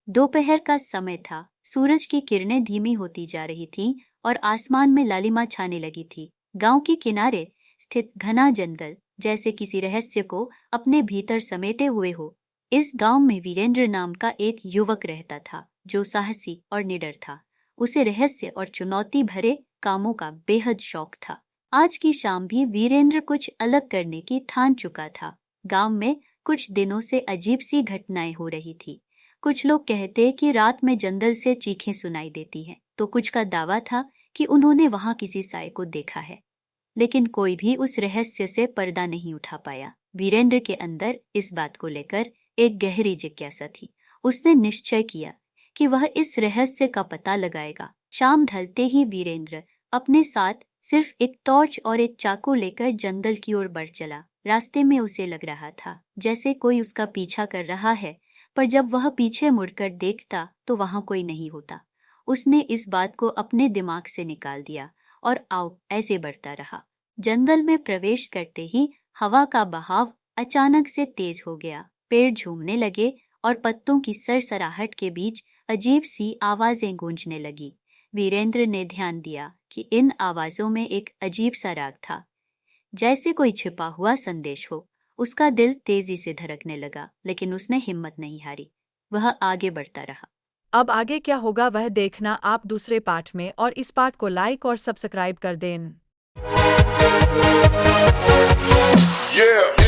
दोपहर का समय था। सूरज की किरणें धीमी होती जा रही थीं और आसमान में लालिमा छाने लगी थी। गांव के किनारे स्थित घना जंगल जैसे किसी रहस्य को अपने भीतर समेटे हुए हो। इस गांव में वीरेंद्र नाम का एक युवक रहता था जो साहसी और निडर था। उसे रहस्य और चुनौती भरे कामों का बेहद शौक था। आज की शाम भी वीरेंद्र कुछ अलग करने की ठान चुका था। गांव में कुछ दिनों से अजीब सी घटनाएं हो रही थी। कुछ लोग कहते कि रात में जंगल से चीखें सुनाई देती हैं, तो कुछ का दावा था कि उन्होंने वहां किसी साए को देखा है। लेकिन कोई भी उस रहस्य से पर्दा नहीं उठा पाया। वीरेंद्र के अंदर इस बात को लेकर एक गहरी जिज्ञासा थी। उसने निश्चय किया कि वह इस रहस्य का पता लगाएगा। शाम ढलते ही वीरेंद्र अपने साथ सिर्फ एक टॉर्च और एक चाकू लेकर जंगल की ओर बढ़ चला। रास्ते में उसे लग रहा था जैसे कोई उसका पीछा कर रहा है, पर जब वह पीछे मुड़कर देखता तो वहां कोई नहीं होता। उसने इस बात को अपने दिमाग से निकाल दिया और ऐसे बढ़ता रहा। जंगल में प्रवेश करते ही हवा का बहाव अचानक से तेज हो गया। पेड़ झूमने लगे और पत्तों की सरसराहट के बीच अजीब सी आवाजें गूंजने लगी। वीरेंद्र ने ध्यान दिया कि इन आवाजों में एक अजीब सा राग था, जैसे कोई छिपा हुआ संदेश हो। उसका दिल तेजी से धड़कने लगा, लेकिन उसने हिम्मत नहीं हारी। वह आगे बढ़ता रहा। अब आगे क्या होगा वह देखना आप दूसरे पार्ट में, और इस पार्ट को लाइक और सब्सक्राइब कर दें। Yeah.